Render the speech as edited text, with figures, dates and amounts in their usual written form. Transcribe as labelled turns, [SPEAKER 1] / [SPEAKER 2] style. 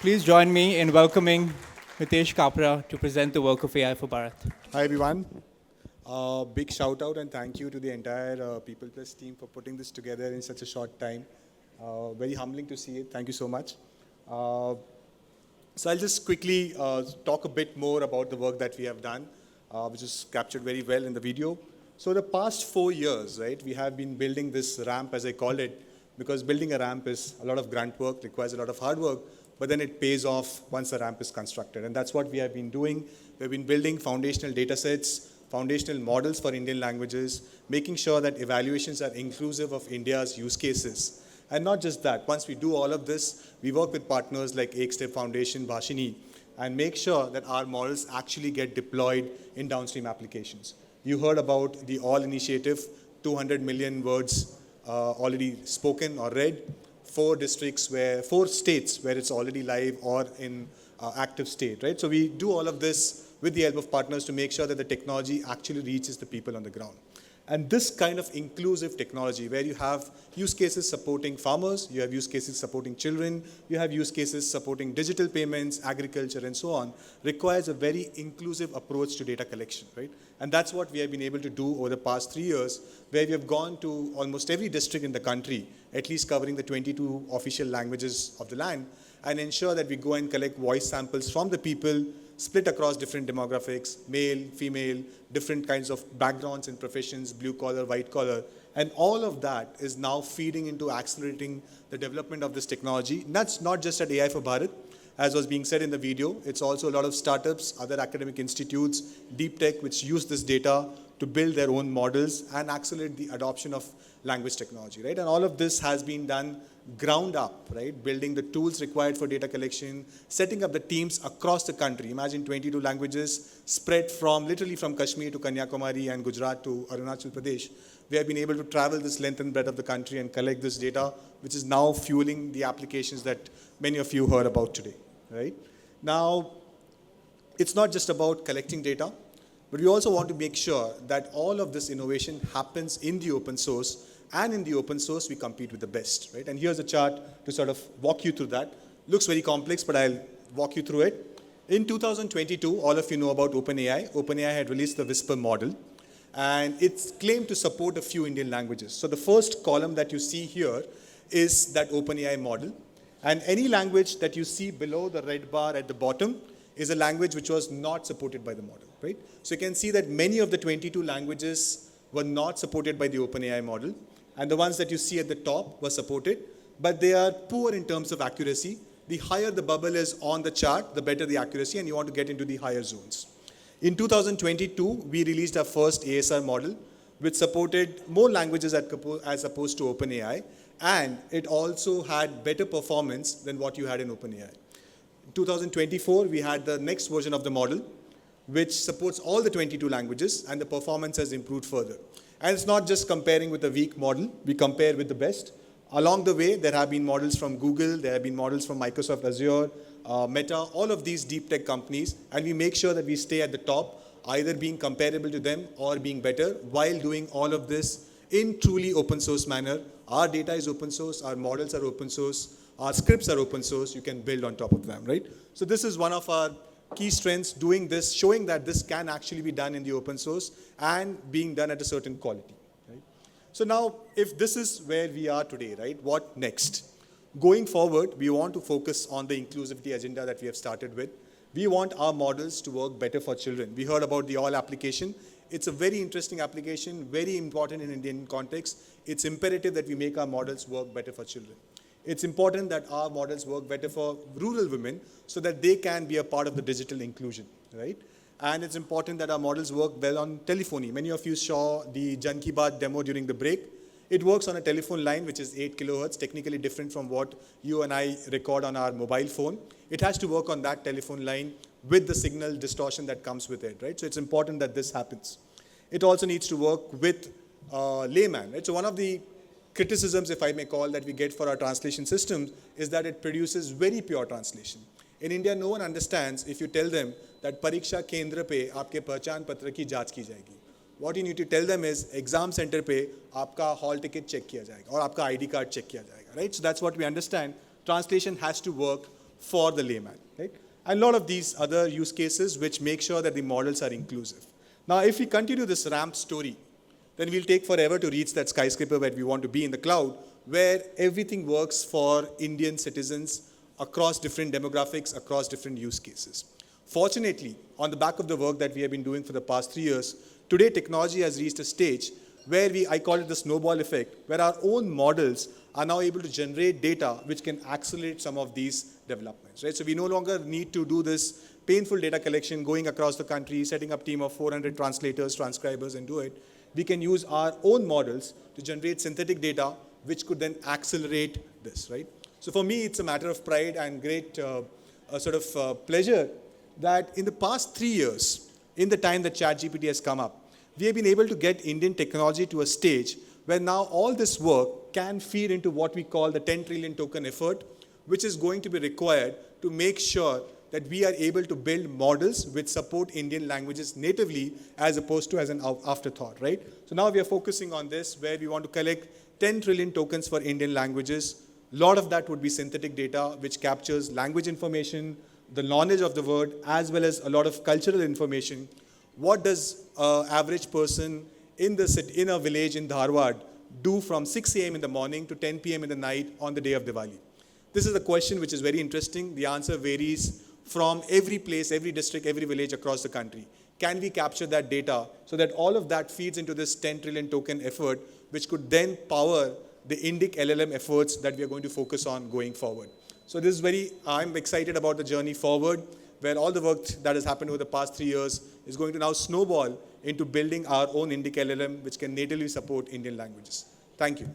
[SPEAKER 1] Please join me in welcoming Mitesh Kapra to present the work of AI for Bharat.
[SPEAKER 2] Hi everyone. Big shout out and thank you to the entire People Plus team for putting this together in such a short time. Very humbling to see it. Thank you so much. So I'll just quickly talk a bit more about the work that we have done, which is captured very well in the video. So the past 4 years, right, we have been building this ramp, as I call it, because building a ramp is a lot of grunt work, requires a lot of hard work, but then it pays off once the ramp is constructed. And that's what we have been doing. We've been building foundational data sets, foundational models for Indian languages, making sure that evaluations are inclusive of India's use cases. And not just that, once we do all of this, we work with partners like Ekstep Foundation, Bhashini, and make sure that our models actually get deployed in downstream applications. You heard about the All initiative, 200 million words already spoken or read, 4 states where it's already live or in active state, right? So we do all of this with the help of partners to make sure that the technology actually reaches the people on the ground. And this kind of inclusive technology, where you have use cases supporting farmers, you have use cases supporting children, you have use cases supporting digital payments, agriculture, and so on, requires a very inclusive approach to data collection, right? And that's what we have been able to do over the past 3 years, where we have gone to almost every district in the country, at least covering the 22 official languages of the land, and ensure that we go and collect voice samples from the people, split across different demographics, male, female, different kinds of backgrounds and professions, blue collar, white collar. And all of that is now feeding into accelerating the development of this technology. And that's not just at AI for Bharat, as was being said in the video. It's also a lot of startups, other academic institutes, deep tech, which use this data to build their own models and accelerate the adoption of language technology, right? And all of this has been done ground up, right? Building the tools required for data collection, setting up the teams across the country. Imagine 22 languages spread from literally from Kashmir to Kanyakumari and Gujarat to Arunachal Pradesh. We have been able to travel this length and breadth of the country and collect this data, which is now fueling the applications that many of you heard about today, right? Now, it's not just about collecting data, but we also want to make sure that all of this innovation happens in the open source, and in the open source, we compete with the best, right? And here's a chart to sort of walk you through that. Looks very complex, but I'll walk you through it. In 2022, all of you know about OpenAI. OpenAI had released the Whisper model, and it's claimed to support a few Indian languages. So the first column that you see here is that OpenAI model. And any language that you see below the red bar at the bottom is a language which was not supported by the model, right? So you can see that many of the 22 languages were not supported by the OpenAI model. And the ones that you see at the top were supported, but they are poor in terms of accuracy. The higher the bubble is on the chart, the better the accuracy, and you want to get into the higher zones. In 2022, we released our first ASR model, which supported more languages as opposed to OpenAI, and it also had better performance than what you had in OpenAI. In 2024, we had the next version of the model, which supports all the 22 languages, and the performance has improved further. And it's not just comparing with a weak model, we compare with the best. Along the way, there have been models from Google, there have been models from Microsoft Azure, Meta, all of these deep tech companies, and we make sure that we stay at the top, either being comparable to them or being better, while doing all of this in truly open source manner. Our data is open source, our models are open source, our scripts are open source, you can build on top of them, right? So this is one of our key strengths, doing this, showing that this can actually be done in the open source and being done at a certain quality, right? So now, if this is where we are today, right, what next? Going forward, we want to focus on the inclusivity agenda that we have started with. We want our models to work better for children. We heard about the All application. It's a very interesting application, very important in Indian context. It's imperative that we make our models work better for children. It's important that our models work better for rural women so that they can be a part of the digital inclusion, right? And it's important that our models work well on telephony. Many of you saw the Jan Ki Baat demo during the break. It works on a telephone line, which is 8 kilohertz, technically different from what you and I record on our mobile phone. It has to work on that telephone line with the signal distortion that comes with it, right? So it's important that this happens. It also needs to work with layman, right? So one of the criticisms, if I may call, that we get for our translation systems is that it produces very pure translation. In India, no one understands if you tell them that Pariksha Kendra pe aapke pehchan patra ki जांच की जाएगी. What you need to tell them is exam center पे आपका hall ticket check किया जाएगा और आपका ID card check किया जाएगा, right? So that's what we understand. Translation has to work for the layman, right? And a lot of these other use cases which make sure that the models are inclusive. Now, if we continue this ramp story, then we'll take forever to reach that skyscraper where we want to be in the cloud, where everything works for Indian citizens across different demographics, across different use cases. Fortunately, on the back of the work that we have been doing for the past 3 years, today technology has reached a stage where I call it the snowball effect, where our own models are now able to generate data which can accelerate some of these developments, right? So we no longer need to do this painful data collection, going across the country, setting up a team of 400 translators, transcribers, and do it. We can use our own models to generate synthetic data, which could then accelerate this, right? So for me, it's a matter of pride and great pleasure that in the past 3 years, in the time that ChatGPT has come up, we have been able to get Indian technology to a stage where now all this work can feed into what we call the 10 trillion token effort, which is going to be required to make sure that we are able to build models which support Indian languages natively as opposed to as an afterthought, right? So now we are focusing on this where we want to collect 10 trillion tokens for Indian languages. A lot of that would be synthetic data which captures language information, the knowledge of the word, as well as a lot of cultural information. What does an average person in a village in Dharwad do from 6 a.m. in the morning to 10 p.m. in the night on the day of Diwali? This is a question which is very interesting. The answer varies from every place, every district, every village across the country. Can we capture that data so that all of that feeds into this 10 trillion token effort, which could then power the Indic LLM efforts that we are going to focus on going forward? So this is I'm excited about the journey forward, where all the work that has happened over the past 3 years is going to now snowball into building our own Indic LLM, which can natively support Indian languages. Thank you.